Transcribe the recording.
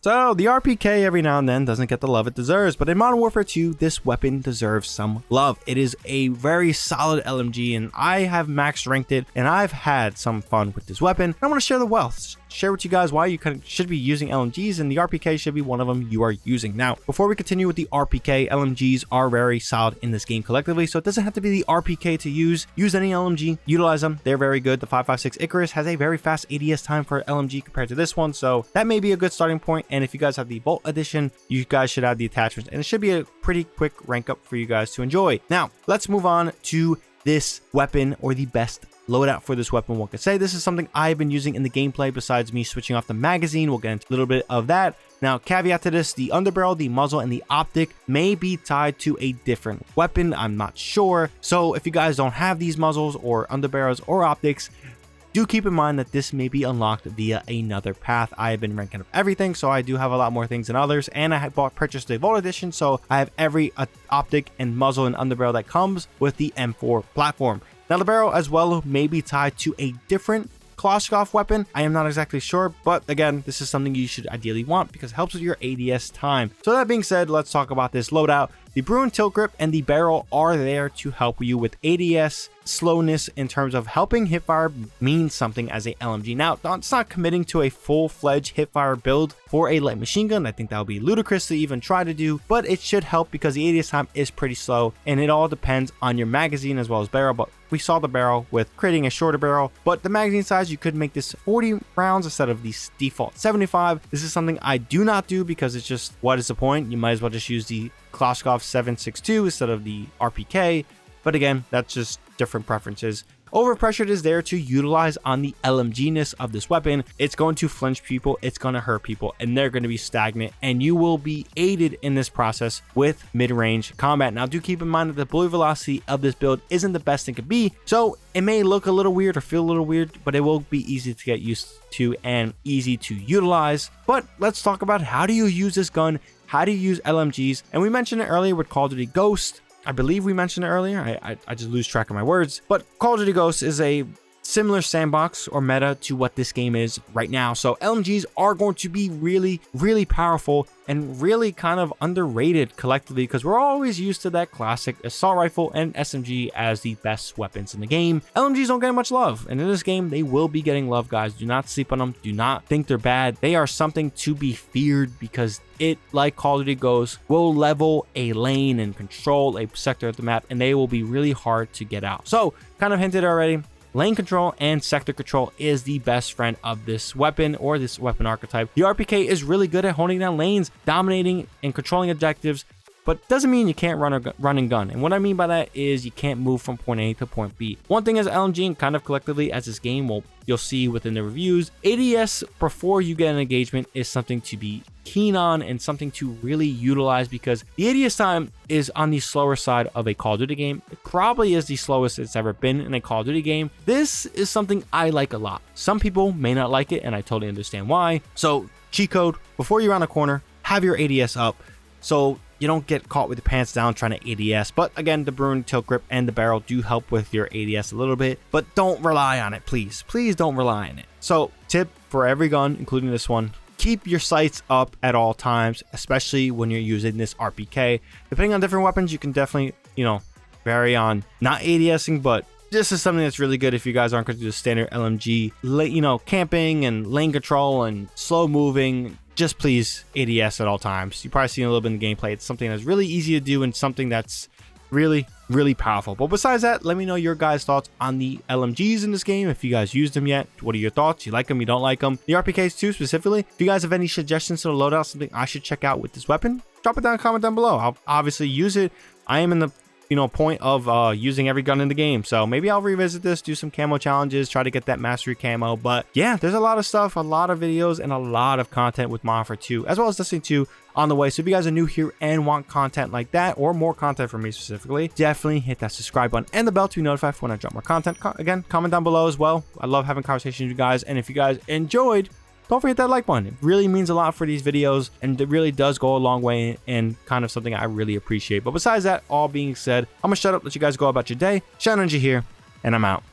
So the RPK every now and then doesn't get the love it deserves, but in Modern Warfare 2, this weapon deserves some love. It is a very solid LMG, and I have max ranked it, and I've had some fun with this weapon. I want to share the wealth, share with you guys why you should be using LMGs, and the RPK should be one of them you are using. Now, before we continue with the RPK, LMGs are very solid in this game collectively, so it doesn't have to be the RPK to use. Use any LMG, utilize them. They're very good. The 5.56 Icarus has a very fast ADS time for LMG compared to this one, so that may be a good starting point. And if you guys have the Vault Edition, you guys should have the attachments, and it should be a pretty quick rank up for you guys to enjoy. Now, let's move on to this weapon, or the best loadout for this weapon. One could say this is something I've been using in the gameplay besides me switching off the magazine. We'll get into a little bit of that. Now, caveat to this, the underbarrel, the muzzle, and the optic may be tied to a different weapon. I'm not sure. So if you guys don't have these muzzles or underbarrels or optics, do keep in mind that this may be unlocked via another path. I have been ranking up everything, so I do have a lot more things than others, and I have purchased the Vault Edition, so I have every optic and muzzle and underbarrel that comes with the M4 platform. Now, the barrel as well may be tied to a different Kloshkov weapon. I am not exactly sure, but again, this is something you should ideally want because it helps with your ADS time. So that being said, let's talk about this loadout. The Bruin tilt grip and the barrel are there to help you with ADS slowness in terms of helping Hipfire mean something as a LMG. Now, it's not committing to a full-fledged Hipfire build for a light machine gun. I think that would be ludicrous to even try to do, but it should help because the ADS time is pretty slow, and it all depends on your magazine as well as barrel. But we saw the barrel with creating a shorter barrel, but the magazine size, you could make this 40 rounds instead of the default 75. This is something I do not do because it's just, what is the point? You might as well just use the Kloshkov 7.62 instead of the RPK. But again, that's just different preferences. Overpressured is there to utilize on the LMG-ness of this weapon. It's going to flinch people, it's going to hurt people, and they're going to be stagnant, and you will be aided in this process with mid-range combat. Now, do keep in mind that the bullet velocity of this build isn't the best it could be, so it may look a little weird or feel a little weird, but it will be easy to get used to and easy to utilize. But let's talk about how do you use this gun, how do you use LMGs, and we mentioned it earlier with Call of Duty Ghost. I believe we mentioned it earlier. I just lose track of my words. But Call of Duty Ghosts is a similar sandbox or meta to what this game is right now. So LMGs are going to be really, really powerful and really kind of underrated collectively because we're always used to that classic assault rifle and SMG as the best weapons in the game. LMGs don't get much love, and in this game they will be getting love, guys. Do not sleep on them. Do not think they're bad. They are something to be feared because it, like Call of Duty goes, will level a lane and control a sector of the map, and they will be really hard to get out. So, kind of hinted already, lane control and sector control is the best friend of this weapon or this weapon archetype. The RPK is really good at holding down lanes, dominating and controlling objectives, but doesn't mean you can't run and gun. And what I mean by that is you can't move from point A to point B. One thing as LMG and kind of collectively as this game, you'll see within the reviews, ADS before you get an engagement is something to be keen on and something to really utilize because the ADS time is on the slower side of a Call of Duty game. It probably is the slowest it's ever been in a Call of Duty game. This is something I like a lot. Some people may not like it, and I totally understand why. So cheat code, before you round a corner, have your ADS up so you don't get caught with your pants down trying to ADS. But again, the Bruin tilt grip and the barrel do help with your ADS a little bit, but don't rely on it, please. Please don't rely on it. So tip for every gun, including this one, keep your sights up at all times, especially when you're using this RPK. Depending on different weapons, you can definitely, vary on not ADSing, but this is something that's really good if you guys aren't going to do the standard LMG, camping and lane control and slow moving. Just please ADS at all times. You've probably seen a little bit in the gameplay. It's something that's really easy to do and something that's really, really powerful. But besides that, let me know your guys' thoughts on the LMGs in this game. If you guys used them yet, what are your thoughts? You like them, you don't like them? The RPKs too, specifically. If you guys have any suggestions to the loadout, something I should check out with this weapon, drop it down in the comment down below. I'll obviously use it. I am in the point of using every gun in the game, so maybe I'll revisit this, do some camo challenges, try to get that mastery camo. But yeah, there's a lot of stuff, a lot of videos, and a lot of content with Modern Warfare 2 as well as Destiny 2 on the way. So if you guys are new here and want content like that or more content from me specifically, definitely hit that subscribe button and the bell to be notified for when I drop more content. Again, comment down below as well. I love having conversations with you guys, and if you guys enjoyed, don't forget that like button. It really means a lot for these videos, and it really does go a long way and kind of something I really appreciate. But besides that, all being said, I'm gonna shut up, let you guys go about your day. Shadow Ninja here, and I'm out.